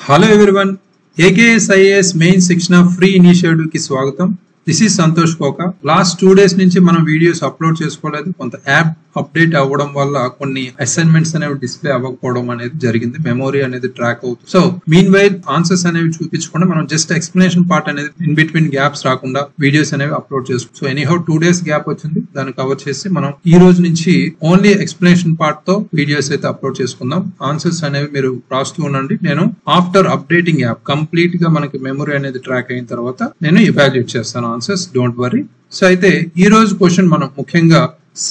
Hello everyone, AKS IAS main section of free initiative ki swagatam. This is Santosh Koka. Last 2 days నుంచి మనం videos upload చేసుకోలేదు. కొంత app update అవ్వడం వల్ల కొన్ని అసైన్మెంట్స్ అనేవి డిస్ప్లే అవ్వకపోవడం అనేది జరిగింది. మెమరీ అనేది ట్రాక్ అవుతుంది. సో మీన్ వైల్ ఆన్సర్స్ అనేవి చూపించకుండా మనం జస్ట్ ఎక్స్ప్లెనేషన్ పార్ట్ అనేది ఇన్ బిట్వీన్ గ్యాప్స్ రాకుండా వీడియోస్ అనేవి అప్లోడ్ చేసుకోవచ్చు. సో ఎనీహౌ 2 days గ్యాప్ వచ్చింది, దాన్ని కవర్ చేసి మనం ఈ రోజు నుంచి ఓన్లీ ఎక్స్ప్లెనేషన్ పార్ట్ తో వీడియోస్ అయితే అప్లోడ్ చేసుకుందాం. ఆన్సర్స్ అనేవి మీరు రాస్తూ ఉండండి. నేను ఆఫ్టర్ అప్డేటింగ్ యాప్ కంప్లీట్ గా మనకి మెమరీ అనేది ట్రాక్ అయిన తర్వాత నేను ఎవాల్యుయేట్ చేస్తాను ఆన్సర్స్. Don't worry. సో అయితే ఈ రోజు క్వశ్చన్ మనం ముఖ్యంగా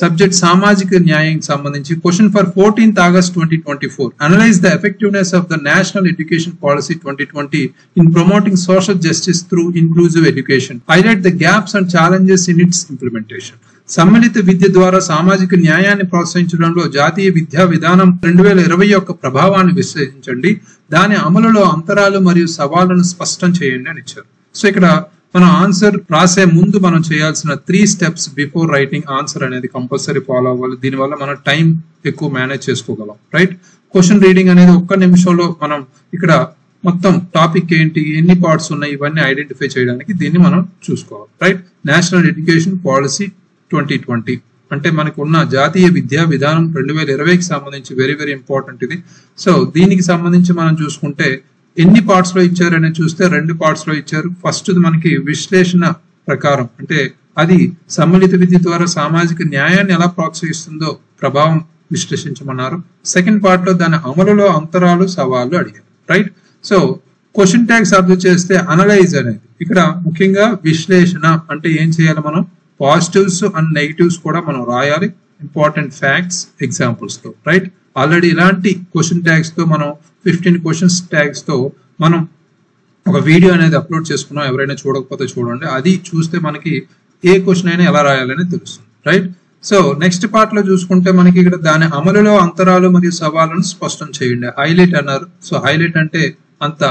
సబ్జెక్ట్ సామాజిక న్యాయానికి సంబంధించి question for 14th August 2024. Analyse the effectiveness of the national education policy 2020 in promoting social justice through inclusive education. Highlight the gaps and challenges in it's implementation. సమ్మిళిత విద్య ద్వారా సామాజిక న్యాయాన్ని ప్రోత్సహించడంలో జాతీయ విద్యా విధానం 2020 యొక్క ప్రభావాన్ని విశ్లేషించండి. దాని అమలులో అంతరాలు మరియు సవాళ్లను స్పష్టం చేయండి అని ఇచ్చారు. సో ఇక్కడ మన ఆన్సర్ రాసే ముందు మనం చేయాల్సిన 3 steps బిఫోర్ రైటింగ్ ఆన్సర్ అనేది కంపల్సరీ ఫాలో అవ్వాలి. దీనివల్ల మనం టైం ఎక్కువ మేనేజ్ చేసుకోగలం. రైట్, క్వశ్చన్ రీడింగ్ అనేది 1 నిమిషంలో మనం ఇక్కడ మొత్తం టాపిక్ ఏంటి, ఎన్ని పార్ట్స్ ఉన్నాయి, ఇవన్నీ ఐడెంటిఫై చేయడానికి దీన్ని మనం చూసుకోవాలి. రైట్, నేషనల్ ఎడ్యుకేషన్ పాలసీ 2020 అంటే మనకు ఉన్న జాతీయ విద్యా విధానం 2020కి సంబంధించి వెరీ వెరీ ఇంపార్టెంట్ ఇది. సో దీనికి సంబంధించి మనం చూసుకుంటే ఎన్ని పార్ట్స్ లో ఇచ్చారు అనేది చూస్తే 2 parts లో ఇచ్చారు. ఫస్ట్ మనకి విశ్లేషణ ప్రకారం అంటే అది సమ్మిళిత విద్య ద్వారా సామాజిక న్యాయాన్ని ఎలా ప్రోత్సహిస్తుందో ప్రభావం విశ్లేషించమన్నారు. సెకండ్ పార్ట్ లో దాని అమలులో అంతరాలు సవాళ్లు అడిగారు. Right, so question tags observe చేస్తే అనలైజ్ అనేది ఇక్కడ ముఖ్యంగా విశ్లేషణ అంటే ఏం చేయాలి, మనం పాజిటివ్స్ అండ్ నెగిటివ్స్ కూడా మనం రాయాలి. ఇంపార్టెంట్ ఫ్యాక్ట్స్ ఎగ్జాంపుల్స్ తో. రైట్, ఆల్రెడీ ఇలాంటి క్వశ్చన్ ట్యాగ్స్ తో మనం 15 క్వశ్చన్స్ ట్యాగ్స్ తో మనం ఒక వీడియో అనేది అప్లోడ్ చేసుకున్నాం. ఎవరైనా చూడకపోతే చూడండి, అది చూస్తే మనకి ఏ క్వశ్చన్ అయినా ఎలా రాయాలని తెలుస్తుంది. రైట్, సో నెక్స్ట్ పార్ట్ లో చూసుకుంటే మనకి ఇక్కడ దాని అమలులో అంతరాలు మరియు సవాళ్లను స్పష్టం చేయండి. హైలైట్ అన్నారు. సో హైలైట్ అంటే అంత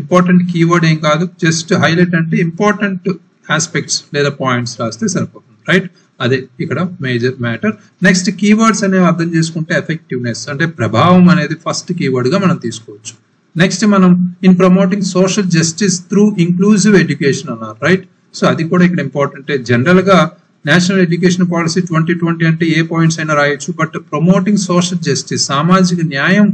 ఇంపార్టెంట్ కీవర్డ్ ఏం కాదు, జస్ట్ హైలైట్ అంటే ఇంపార్టెంట్ ఆస్పెక్ట్స్ లేదా పాయింట్స్ రాస్తే సరిపోతుంది. రైట్, అదే ఇక్కడ మేజర్ మ్యాటర్. నెక్స్ట్ కీవర్డ్స్ అనేవి అర్థం చేసుకుంటే ఎఫెక్టివ్నెస్ అంటే ప్రభావం అనేది ఫస్ట్ కీవర్డ్ గా మనం తీసుకోవచ్చు. నెక్స్ట్ మనం in promoting social justice through inclusive education అన్నారు. రైట్, సో అది కూడా ఇక్కడ ఇంపార్టెంట్. జనరల్ గా నేషనల్ ఎడ్యుకేషన్ పాలసీ 2020 అంటే ఏ పాయింట్స్ అయినా రాయొచ్చు, బట్ ప్రమోటింగ్ సోషల్ జస్టిస్ సామాజిక న్యాయం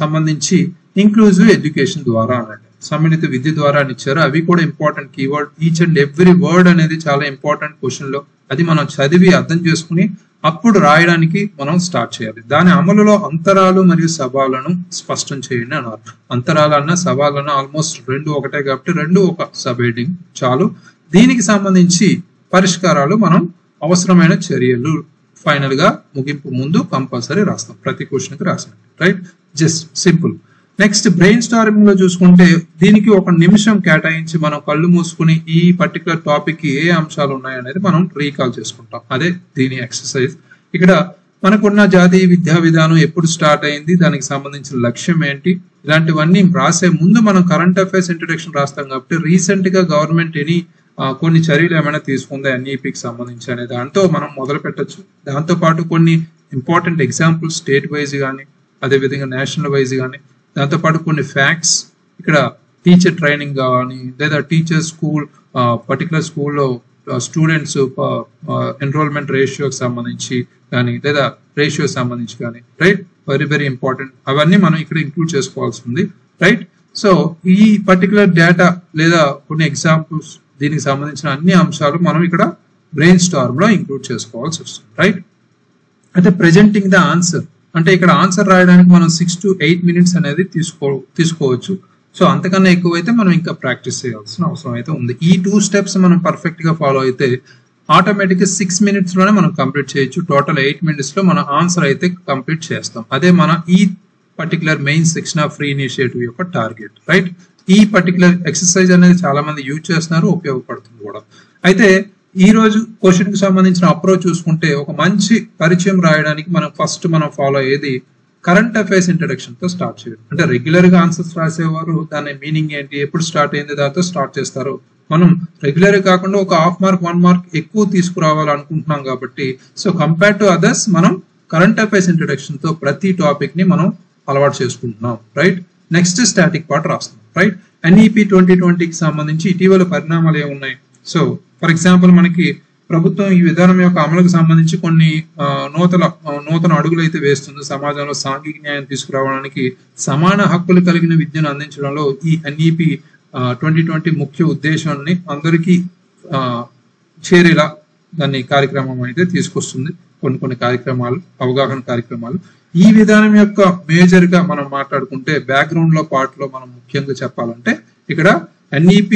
సంబంధించి ఇంక్లూజివ్ ఎడ్యుకేషన్ ద్వారా అన్నట్టు సమ్మిళిత విద్య ద్వారా అని ఇచ్చారు. అవి కూడా important keyword. Each and every word అనేది చాలా ఇంపార్టెంట్ క్వశ్చన్ లో. అది మనం చదివి అర్థం చేసుకుని అప్పుడు రాయడానికి మనం స్టార్ట్ చేయాలి. దాని అమలులో అంతరాలు మరియు సవాళ్లను స్పష్టం చేయండి అన్నారు. అంతరాలన్న సవాళ్ళన్న ఆల్మోస్ట్ 2 ఒకటే కాబట్టి 2 ఒక సబ్ హెడ్డింగ్ చాలు. దీనికి సంబంధించి పరిష్కారాలు మనం అవసరమైన చర్యలు ఫైనల్ గా ముగింపు ముందు కంపల్సరీ రాస్తాం. ప్రతి క్వశ్చన్ కి రాస్తాం. Right, just simple. Next brain storming లో చూసుకుంటే దీనికి 1 నిమిషం కేటాయించి మనం కళ్ళు మూసుకుని ఈ పర్టికులర్ టాపిక్ కి ఏ అంశాలు ఉన్నాయనేది మనం రీకాల్ చేసుకుంటాం. అదే దీని ఎక్సర్సైజ్. ఇక్కడ మనకున్న జాతీయ విద్యా విధానం ఎప్పుడు స్టార్ట్ అయింది, దానికి సంబంధించిన లక్ష్యం ఏంటి, ఇలాంటివన్నీ రాసే ముందు మనం కరెంట్ అఫైర్స్ ఇంట్రడక్షన్ రాస్తాం కాబట్టి రీసెంట్ గా గవర్నమెంట్ కొన్ని చర్యలు ఏమైనా తీసుకుందా ఎన్ఈపికి సంబంధించి అనే దాంతో మనం మొదలు పెట్టచ్చు. దాంతో పాటు కొన్ని ఇంపార్టెంట్ ఎగ్జాంపుల్స్ స్టేట్ వైజ్ కానీ అదేవిధంగా నేషనల్ వైజ్ కానీ, దాంతోపాటు కొన్ని ఫ్యాక్ట్స్ ఇక్కడ టీచర్ ట్రైనింగ్ కానీ లేదా టీచర్ స్కూల్ పర్టికులర్ స్కూల్లో స్టూడెంట్స్ ఎన్రోల్మెంట్ రేషియోకి సంబంధించి కానీ లేదా రేషియో సంబంధించి కానీ. Right, very very important. అవన్నీ మనం ఇక్కడ ఇంక్లూడ్ చేసుకోవాల్సి ఉంది. రైట్, సో ఈ పర్టికులర్ డేటా లేదా కొన్ని ఎగ్జాంపుల్స్ దీనికి సంబంధించిన అన్ని అంశాలు మనం ఇక్కడ బ్రెయిన్ స్టార్మ్ లో ఇంక్లూడ్ చేసుకోవాల్సి వస్తుంది. రైట్, అయితే ప్రెజెంటింగ్ ద ఆన్సర్ అంటే ఇక్కడ ఆన్సర్ రాయడానికి మనం 6 to 8 minutes అనేది తీసుకోవచ్చు. సో అంతకన్నా ఎక్కువైతే మనం ఇంకా ప్రాక్టీస్ చేయాల్సిన అవసరం అయితే ఉంది. ఈ 2 steps మనం పర్ఫెక్ట్ గా ఫాలో అయితే ఆటోమేటిక్ గా 6 minutes లోనే మనం కంప్లీట్ చేయొచ్చు. టోటల్ 8 minutes లో మన ఆన్సర్ అయితే కంప్లీట్ చేస్తాం. అదే మన ఈ particular main section of free initiative యొక్క టార్గెట్. రైట్, ఈ పర్టికులర్ ఎక్సర్సైజ్ అనేది చాలా మంది యూజ్ చేస్తున్నారు, ఉపయోగపడుతుంది కూడా. అయితే ఈ రోజు క్వశ్చన్ కి సంబంధించిన అప్రోచ్ చూసుకుంటే ఒక మంచి పరిచయం రాయడానికి మనం ఫస్ట్ ఫాలో అయ్యేది కరెంట్ అఫైర్స్ ఇంట్రడక్షన్ తో స్టార్ట్ చేయడం. అంటే రెగ్యులర్ గా ఆన్సర్స్ రాసేవారు దాని మీనింగ్ ఏంటి, ఎప్పుడు స్టార్ట్ అయింది దాంతో స్టార్ట్ చేస్తారు. మనం రెగ్యులర్ కాకుండా ఒక 1/2 mark 1 mark ఎక్కువ తీసుకురావాలనుకుంటున్నాం కాబట్టి సో కంపేర్ టు అదర్స్ మనం కరెంట్ అఫైర్స్ ఇంట్రడక్షన్ తో ప్రతి టాపిక్ ని మనం అలవాటు చేసుకుంటున్నాం. రైట్, నెక్స్ట్ స్టాటిక్ పార్ట్ రాస్తాం, రైట్? NEP 2020కి సంబంధించి ఇటీవల పరిణామాలు ఏమున్నాయి? సో ఫర్ ఎగ్జాంపుల్ మనకి ప్రభుత్వం ఈ విధానం యొక్క అమలుకు సంబంధించి కొన్ని నూతన అడుగులు అయితే వేస్తుంది. సమాజంలో సాంఘిక న్యాయం తీసుకురావడానికి సమాన హక్కులు కలిగిన విద్యను అందించడంలో ఈ NEP 2020 ముఖ్య ఉద్దేశాన్ని అందరికీ చేరేలా దాన్ని కార్యక్రమం అయితే తీసుకొస్తుంది. కొన్ని కార్యక్రమాలు, అవగాహన కార్యక్రమాలు. ఈ విధానం యొక్క మేజర్ గా మనం మాట్లాడుకుంటే బ్యాక్గ్రౌండ్ లో పార్ట్ లో మనం ముఖ్యంగా చెప్పాలంటే ఇక్కడ NEP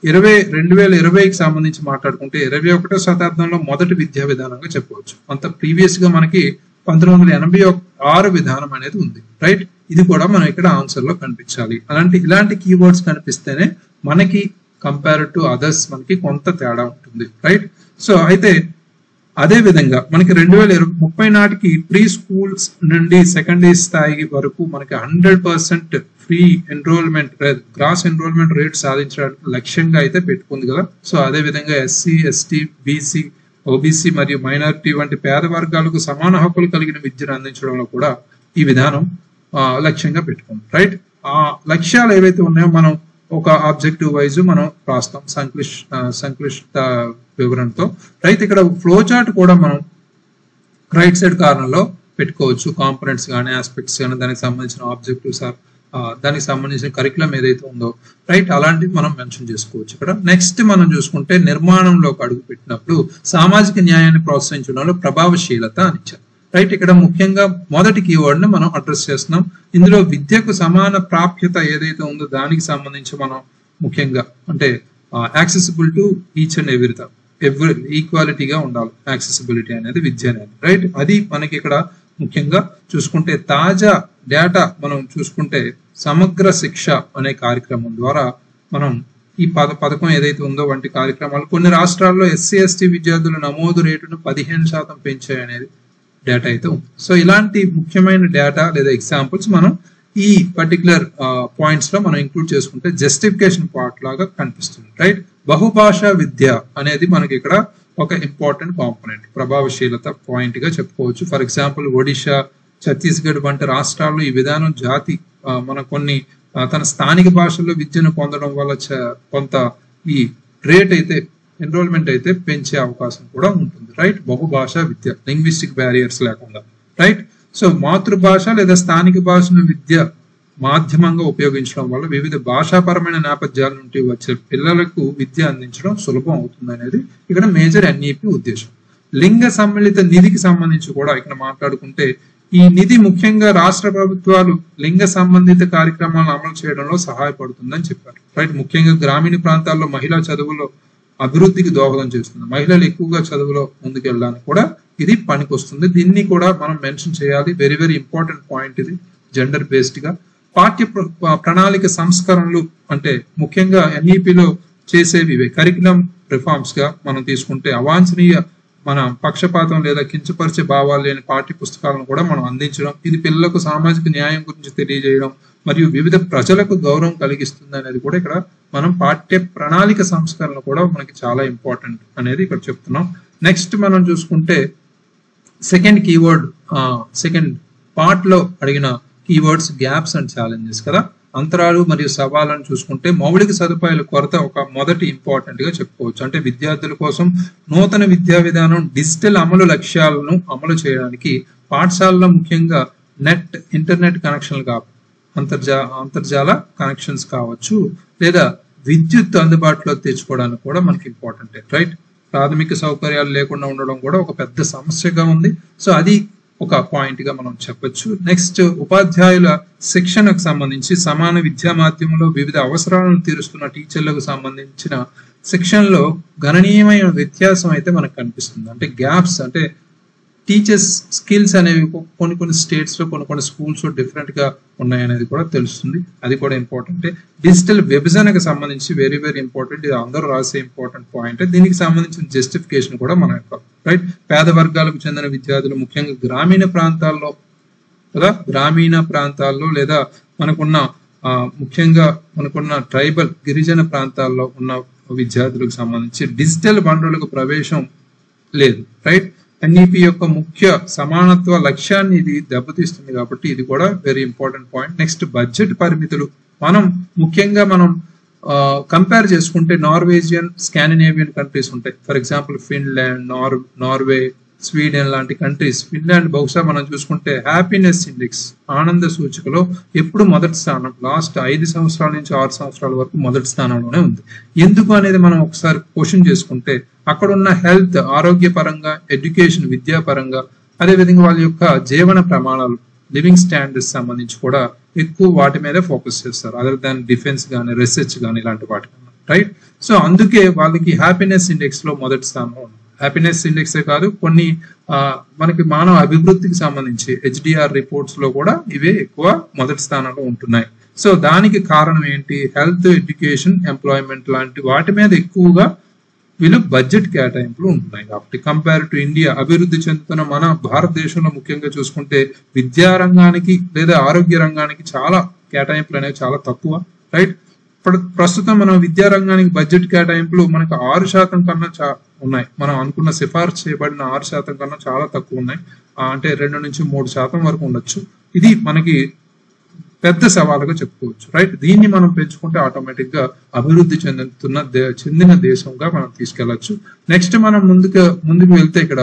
2020కి సంబంధించి మాట్లాడుకుంటే 21వ శతాబ్దంలో మొదటి విద్యా విధానంగా చెప్పవచ్చు. అంత ప్రీవియస్ గా మనకి 1986 విధానం అనేది ఉంది, రైట్? ఇది కూడా మనం ఇక్కడ ఆన్సర్ లో కనిపించాలి. ఇలాంటి కీవర్డ్స్ కనిపిస్తేనే మనకి కంపేర్ టు అదర్స్ మనకి కొంత తేడా ఉంటుంది, రైట్? సో అయితే అదే విధంగా మనకి 2030 నాటికి ప్రీ స్కూల్స్ నుండి సెకండరీ స్థాయి వరకు మనకి 100% free enrolment, gross enrolment rate సాధించడానికి లక్ష్యంగా అయితే పెట్టుకుంది కదా. సో అదే విధంగా SC, ST, BC, OBC మరియు మైనారిటీ వంటి పేద వర్గాలకు సమాన హక్కులు కలిగిన విద్యను అందించడంలో కూడా ఈ విధానం లక్ష్యంగా పెట్టుకుంది, రైట్? ఆ లక్ష్యాలు ఏవైతే ఉన్నాయో మనం ఒక ఆబ్జెక్టివ్ వైజ్ మనం రాస్తాం సంక్లిష్ట వివరణతో, రైట్? ఇక్కడ ఫ్లో చార్ట్ కూడా మనం రైట్ సైడ్ కార్నర్ లో పెట్టుకోవచ్చు. కాంపోనెంట్స్ కానీ, ఆస్పెక్ట్స్ కానీ, దానికి సంబంధించిన ఆబ్జెక్టివ్స్, దానికి సంబంధించిన కరికులం ఏదైతే ఉందో, రైట్? అలాంటివి మనం మెన్షన్ చేసుకోవచ్చు. ఇక్కడ నెక్స్ట్ మనం చూసుకుంటే నిర్మాణంలోకి అడుగు పెట్టినప్పుడు సామాజిక న్యాయాన్ని ప్రోత్సహించడంలో ప్రభావశీలత అని ఇచ్చారు, రైట్? ఇక్కడ ముఖ్యంగా మొదటి కీవర్డ్ ని మనం అడ్రస్ చేస్తున్నాం. ఇందులో విద్యకు సమాన ప్రాప్యత ఏదైతే ఉందో దానికి సంబంధించి మనం ముఖ్యంగా అంటే accessible to each and every ఈక్వాలిటీగా ఉండాలి యాక్సెసిబిలిటీ అనేది విద్య అనేది, రైట్? అది మనకి ఇక్కడ ముఖ్యంగా చూసుకుంటే తాజా డేటా మనం చూసుకుంటే సమగ్ర శిక్ష అనే కార్యక్రమం ద్వారా మనం ఈ పథకం ఏదైతే ఉందో వంటి కార్యక్రమాలు కొన్ని రాష్ట్రాల్లో SC, ST విద్యార్థుల నమోదు రేటును 15% పెంచాయి అనేది డేటా అయితే ఉంది. సో ఇలాంటి ముఖ్యమైన డేటా లేదా ఎగ్జాంపుల్స్ మనం ఈ పర్టికులర్ పాయింట్స్ లో మనం ఇంక్లూడ్ చేసుకుంటే జస్టిఫికేషన్ పార్ట్ లాగా కనిపిస్తుంది, రైట్? బహుభాషా విద్య అనేది మనకి ఇక్కడ ఒక ఇంపార్టెంట్ కాంపోనెంట్, ప్రభావశీలత పాయింట్ గా చెప్పుకోవచ్చు. ఫర్ ఎగ్జాంపుల్ ఒడిషా, ఛత్తీస్గఢ్ వంటి రాష్ట్రాల్లో ఈ విధానం మన కొన్ని తన స్థానిక భాషల్లో విద్యను పొందడం వల్ల కొంత ఈ రేట్ అయితే ఎన్రోల్మెంట్ అయితే పెంచే అవకాశం కూడా ఉంటుంది, రైట్? బహుభాషా విద్య, లింగ్విస్టిక్ బ్యారియర్స్ లేకుండా, రైట్? సో మాతృభాష లేదా స్థానిక భాషను విద్య మాధ్యమంగా ఉపయోగించడం వల్ల వివిధ భాషాపరమైన నేపథ్యాల నుండి వచ్చే పిల్లలకు విద్య అందించడం సులభం అవుతుంది అనేది ఇక్కడ మేజర్ NEP ఉద్దేశం. లింగ సమ్మిళిత నిధికి సంబంధించి కూడా ఇక్కడ మాట్లాడుకుంటే ఈ నిధి ముఖ్యంగా రాష్ట్ర ప్రభుత్వాలు లింగ సంబంధిత కార్యక్రమాలను అమలు చేయడంలో సహాయపడుతుందని చెప్పారు, రైట్? ముఖ్యంగా గ్రామీణ ప్రాంతాల్లో మహిళా చదువులో అభివృద్ధికి దోహదం చేస్తుంది. మహిళలు ఎక్కువగా చదువులో ముందుకెళ్ళడానికి కూడా ఇది పనికొస్తుంది. దీన్ని కూడా మనం మెన్షన్ చేయాలి. వెరీ వెరీ ఇంపార్టెంట్ పాయింట్ ఇది జెండర్ బేస్డ్ గా. పాఠ్య ప్రణాళిక సంస్కరణలు అంటే ముఖ్యంగా NEPలో చేసేవి కరికులం రిఫార్మ్స్ గా మనం తీసుకుంటే అవాంఛనీయ మన పక్షపాతం లేదా కించపరిచే భావాలు లేని పాఠ్య పుస్తకాలను కూడా మనం అందించడం, ఇది పిల్లలకు సామాజిక న్యాయం గురించి తెలియజేయడం మరియు వివిధ ప్రజలకు గౌరవం కలిగిస్తుంది అనేది కూడా ఇక్కడ మనం పాఠ్య ప్రణాళిక సంస్కరణ కూడా మనకి చాలా ఇంపార్టెంట్ అనేది ఇక్కడ చెప్తున్నాం. నెక్స్ట్ మనం చూసుకుంటే సెకండ్ కీవర్డ్, సెకండ్ పార్ట్ లో అడిగిన కీవర్డ్స్ గ్యాప్స్ అండ్ ఛాలెంజెస్ కదా. అంతరాలు మరియు సవాళ్ళను చూసుకుంటే మౌలిక సదుపాయాల కొరత ఒక మొదటి ఇంపార్టెంట్ గా చెప్పుకోవచ్చు. అంటే విద్యార్థుల కోసం నూతన విద్యా విధానం డిజిటల్ అమలు లక్ష్యాలను అమలు చేయడానికి పాఠశాలలో ముఖ్యంగా ఇంటర్నెట్ కనెక్షన్లు కావచ్చు, అంతర్జాల కనెక్షన్స్ కావచ్చు, లేదా విద్యుత్ అందుబాటులో తెచ్చుకోవడానికి కూడా మనకి ఇంపార్టెంట్, రైట్? ప్రాథమిక సౌకర్యాలు లేకుండా ఉండడం కూడా ఒక పెద్ద సమస్యగా ఉంది. సో అది ఒక పాయింట్ గా మనం చెప్పొచ్చు. నెక్స్ట్ ఉపాధ్యాయుల శిక్షణకు సంబంధించి సమాన విద్యా మాధ్యమంలో వివిధ అవసరాలను తీరుస్తున్న టీచర్లకు సంబంధించిన శిక్షణలో గణనీయమైన వ్యత్యాసం అయితే మనకు కనిపిస్తుంది. అంటే గ్యాప్స్ అంటే టీచర్స్ స్కిల్స్ అనేవి కొన్ని స్టేట్స్ లో కొన్ని స్కూల్స్ లో డిఫరెంట్ గా ఉన్నాయనేది కూడా తెలుస్తుంది. అది కూడా ఇంపార్టెంట్. డిజిటల్ విభజనకు సంబంధించి వెరీ వెరీ ఇంపార్టెంట్, ఇది అందరూ రాసే ఇంపార్టెంట్ పాయింట్. దీనికి సంబంధించిన జస్టిఫికేషన్ కూడా మనం రైట్. పేద వర్గాలకు చెందిన విద్యార్థులు ముఖ్యంగా గ్రామీణ ప్రాంతాల్లో లేదా ముఖ్యంగా మనకున్న ట్రైబల్ గిరిజన ప్రాంతాల్లో ఉన్న విద్యార్థులకు సంబంధించి డిజిటల్ వనరులకు ప్రవేశం లేదు, రైట్? ఎన్ఈపి యొక్క ముఖ్య సమానత్వ లక్ష్యాన్ని ఇది దెబ్బతీస్తుంది కాబట్టి ఇది కూడా very important point. Next budget పరిమితులు. మనం ముఖ్యంగా మనం కంపేర్ చేసుకుంటే నార్వేజియన్, స్కాండినేవియన్ కంట్రీస్ ఉంటాయి. For example Finland, Norway, Sweden లాంటి కంట్రీస్. ఫిన్లాండ్ బహుశా మనం చూసుకుంటే హ్యాపీనెస్ ఇండెక్స్, ఆనంద సూచికలో ఎప్పుడు మొదటి స్థానం, లాస్ట్ 5 సంవత్సరాల నుంచి 6 సంవత్సరాల వరకు మొదటి స్థానంలోనే ఉంది. ఎందుకు అనేది మనం ఒకసారి క్వశ్చన్ చేసుకుంటే అక్కడ ఉన్న హెల్త్, ఆరోగ్యపరంగా, ఎడ్యుకేషన్, విద్యాపరంగా, అదేవిధంగా వాళ్ళ యొక్క జీవన ప్రమాణాలు, లివింగ్ స్టాండర్డ్స్ సంబంధించి కూడా ఎక్కువ వాటి మీద ఫోకస్ చేస్తారు, అదర్ దాన్ డిఫెన్స్ కానీ రీసెర్చ్ కానీ ఇలాంటి వాటి రైట్. సో అందుకే వాళ్ళకి హ్యాపీనెస్ ఇండెక్స్ లో మొదటి స్థానంలో ఉంది. హ్యాపీనెస్ ఇండెక్సే కాదు, కొన్ని మనకి మానవ అభివృద్ధికి సంబంధించి HDR రిపోర్ట్స్ లో కూడా ఇవే ఎక్కువ మొదటి స్థానంలో ఉంటున్నాయి. సో దానికి కారణం ఏంటి? హెల్త్, ఎడ్యుకేషన్, ఎంప్లాయ్మెంట్ లాంటి వాటి మీద ఎక్కువగా వీళ్ళు బడ్జెట్ కేటాయింపులు ఉంటున్నాయి. కాబట్టి కంపేర్ టు ఇండియా, అభివృద్ధి చెందుతున్న మన భారతదేశంలో ముఖ్యంగా చూసుకుంటే విద్యా రంగానికి లేదా ఆరోగ్య రంగానికి చాలా కేటాయింపులు అనేవి చాలా తక్కువ రైట్. ప్రస్తుతం మనం విద్యా రంగానికి బడ్జెట్ కేటాయింపులు మనకు 6% కన్నా ఉన్నాయి. మనం అనుకున్న సిఫార్సు చేయబడిన 6% కన్నా చాలా తక్కువ ఉన్నాయి. అంటే 2 నుంచి 3% వరకు ఉండొచ్చు. ఇది మనకి పెద్ద సవాలుగా చెప్పుకోవచ్చు రైట్. దీన్ని మనం పెంచుకుంటే ఆటోమేటిక్ గా అభివృద్ధి చెందిన దేశంగా మనం తీసుకెళ్లొచ్చు. నెక్స్ట్ మనం ముందుకు వెళ్తే ఇక్కడ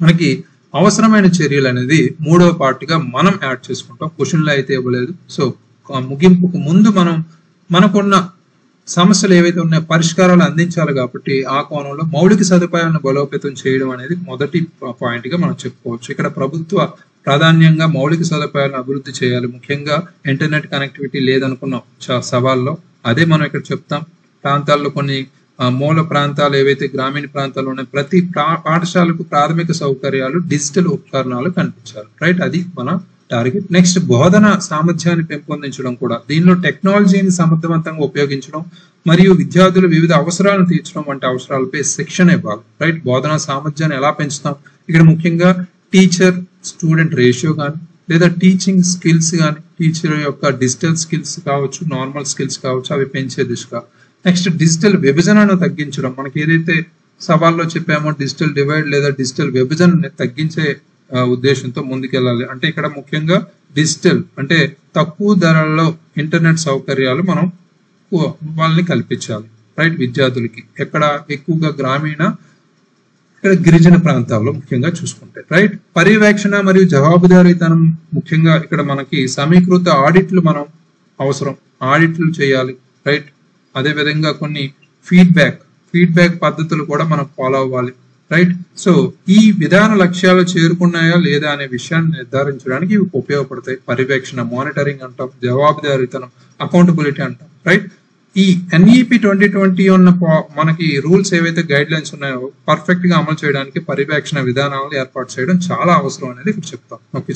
మనకి అవసరమైన చర్యలు అనేది 3వ పార్ట్గా మనం యాడ్ చేసుకుంటాం. క్వశ్చన్లో అయితే ఇవ్వలేదు. సో ముగింపుకు ముందు మనకున్న సమస్యలు ఏవైతే ఉన్నాయో పరిష్కారాలు అందించాలి. కాబట్టి ఆ కోణంలో మౌలిక సదుపాయాలను బలోపేతం చేయడం అనేది మొదటి పాయింట్ గా మనం చెప్పుకోవచ్చు. ఇక్కడ ప్రభుత్వ ప్రాధాన్యంగా మౌలిక సదుపాయాలను అభివృద్ధి చేయాలి. ముఖ్యంగా ఇంటర్నెట్ కనెక్టివిటీ లేదనుకున్నాం సవాల్లో, అదే మనం ఇక్కడ చెప్తాం. ప్రాంతాల్లో కొన్ని మూల ప్రాంతాలు ఏవైతే గ్రామీణ ప్రాంతాలు ఉన్నాయి, ప్రతి పాఠశాలకు ప్రాథమిక సౌకర్యాలు, డిజిటల్ ఉపకరణాలు కనిపించాలి రైట్. అది మన టార్గెట్. నెక్స్ట్ బోధన సామర్థ్యాన్ని పెంపొందించడం కూడా. దీనిలో టెక్నాలజీని సమర్థవంతంగా ఉపయోగించడం మరియు విద్యార్థుల వివిధ అవసరాలను తీర్చడం వంటి అవసరాలపై శిక్షణ ఇవ్వాలి రైట్. బోధన సామర్థ్యాన్ని ఎలా పెంచుతాం? ఇక్కడ ముఖ్యంగా టీచర్ స్టూడెంట్ రేషియో కానీ లేదా టీచింగ్ స్కిల్స్ కానీ, టీచర్ యొక్క డిజిటల్ స్కిల్స్ కావచ్చు, నార్మల్ స్కిల్స్ కావచ్చు, అవి పెంచే దిశగా. నెక్స్ట్ డిజిటల్ విభజనను తగ్గించడం. మనకి ఏదైతే సవాల్లో చెప్పామో డిజిటల్ డివైడ్ లేదా డిజిటల్ విభజనని తగ్గించే ఉద్దేశంతో ముందుకెళ్ళాలి. అంటే ఇక్కడ ముఖ్యంగా డిజిటల్ అంటే తక్కువ ధరల్లో ఇంటర్నెట్ సౌకర్యాలు మనం వాళ్ళని కల్పించాలి రైట్ విద్యార్థులకి. ఎక్కడ ఎక్కువగా గ్రామీణ, ఇక్కడ గిరిజన ప్రాంతాల్లో ముఖ్యంగా చూసుకుంటే రైట్. పర్యవేక్షణ మరియు జవాబుదారీతనం ముఖ్యంగా ఇక్కడ మనకి సమీకృత ఆడిట్లు మనం అవసరం, ఆడిట్లు చేయాలి రైట్. అదే విధంగా కొన్ని ఫీడ్బ్యాక్ పద్ధతులు కూడా మనం ఫాలో అవ్వాలి రైట్. సో ఈ విధాన లక్ష్యాలు చేరుకున్నాయా లేదా అనే విషయాన్ని నిర్ధారించడానికి ఇవి ఉపయోగపడతాయి. పర్యవేక్షణ, మానిటరింగ్ అంటాం, జవాబుదారీతనం, అకౌంటబిలిటీ అంటాం రైట్. ఈ NEP 2020 ఉన్న మనకి రూల్స్ ఏవైతే గైడ్ లైన్స్ ఉన్నాయో పర్ఫెక్ట్ గా అమలు చేయడానికి పర్యవేక్షణ విధానాలు ఏర్పాటు చేయడం చాలా అవసరం అనేది ఇక్కడ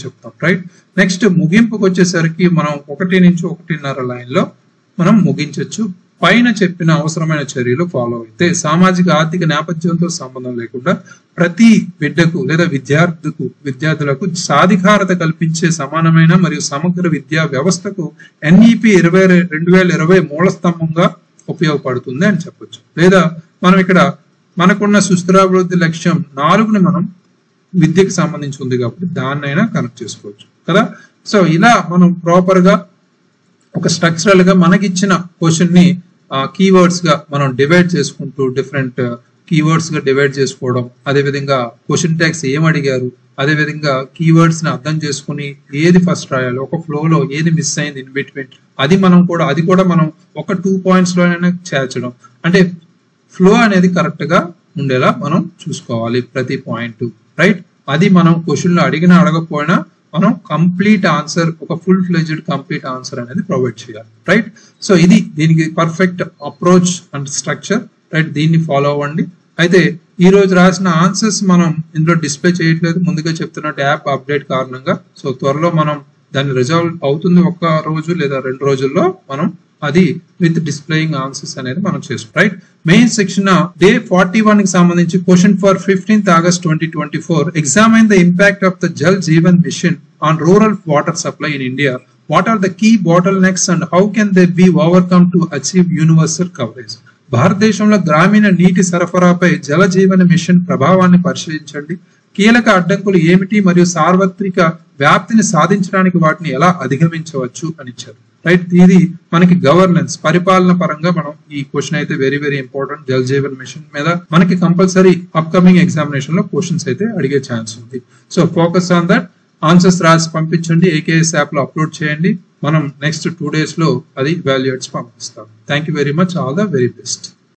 చెప్తాం రైట్. నెక్స్ట్ ముగింపుకు వచ్చేసరికి మనం 1 నుంచి 1.5 లైన్ లో మనం ముగించవచ్చు. పైన చెప్పిన అవసరమైన చర్యలు ఫాలో అయితే సామాజిక ఆర్థిక నేపథ్యంతో సంబంధం లేకుండా ప్రతి బిడ్డకు లేదా విద్యార్థులకు సాధికారత కల్పించే సమానమైన మరియు సమగ్ర విద్యా వ్యవస్థకు NEP 2020 మూల స్తంభంగా ఉపయోగపడుతుంది అని చెప్పొచ్చు. లేదా మనం ఇక్కడ మనకున్న సుస్థిరాభివృద్ధి లక్ష్యం 4ని మనం విద్యకు సంబంధించి ఉంది కాబట్టి దాన్నైనా కనెక్ట్ చేసుకోవచ్చు కదా. సో ఇలా మనం ప్రాపర్ గా ఒక స్ట్రక్చరల్ గా మనకిచ్చిన క్వశ్చన్ ని కీవర్డ్స్ గా మనం డివైడ్ చేసుకుంటూ డిఫరెంట్ కీవర్డ్స్ గా డివైడ్ చేసుకోవడం, అదేవిధంగా క్వశ్చన్ ట్యాగ్స్ ఏం అడిగారు, అదేవిధంగా కీవర్డ్స్ ని అర్థం చేసుకుని ఏది ఫస్ట్ రాయాలి, ఒక ఫ్లోలో ఏది మిస్ అయింది ఇన్ బిట్వీన్, అది కూడా మనం ఒక 2 పాయింట్స్ లోనే చేర్చడం. అంటే ఫ్లో అనేది కరెక్ట్ గా ఉండేలా మనం చూసుకోవాలి ప్రతి పాయింట్ రైట్. అది మనం క్వశ్చన్ లో అడగకపోయినా మనం కంప్లీట్ ఆన్సర్, ఒక ఫుల్ ఫ్లెడ్జ్డ్ కంప్లీట్ ఆన్సర్ అనేది ప్రొవైడ్ చేయాలి రైట్. సో ఇది దీనికి perfect approach and structure right. దీన్ని ఫాలో అవ్వండి. అయితే ఈ రోజు రాసిన ఆన్సర్స్ మనం ఇందులో డిస్ప్లే చేయట్లేదు, ముందుగా చెప్తున్నట్టు యాప్ అప్డేట్ కారణంగా. సో త్వరలో మనం దాన్ని రిజాల్వ్ అవుతుంది, 1 రోజు లేదా 2 రోజుల్లో మనం అది విత్ డిస్ప్లేయింగ్ ఆన్సర్స్ అనేది మనం చేస్తాం రైట్. మెయిన్ సెక్షన్ డే 41 కి సంబంధించి question for 15th August 2024. Examine the impact of the Jal Jeevan mission on rural water supply in India. What are the key bottlenecks and how can they be overcome to achieve universal coverage? భారతదేశంలో గ్రామీణ నీటి సరఫరాపై జల జీవన machine ప్రభావాన్ని పరిశీలించండి. కీలక అడ్డంకులు ఏమిటి మరియు సార్వత్రిక వ్యాప్తిని సాధించడానికి వాటిని ఎలా అధిగమించవచ్చు అని ఇచ్చారు. రైట్, ఇది మనకి గవర్నెన్స్ పరిపాలన పరంగా మనం ఈ క్వశ్చన్ అయితే very very important. Jal Jeevan mission మీద మనకి కంపల్సరీ అప్కమింగ్ ఎగ్జామినేషన్ లో క్వశ్చన్స్ అయితే అడిగే ఛాన్స్ ఉంది. So focus on that. Answers రాసి పంపించండి, ఏకేఎస్ యాప్ లో అప్లోడ్ చేయండి. మనం నెక్స్ట్ 2 days లో అది వాల్యుయేట్స్ పంపిస్తాం. Thank you very much. All the very best.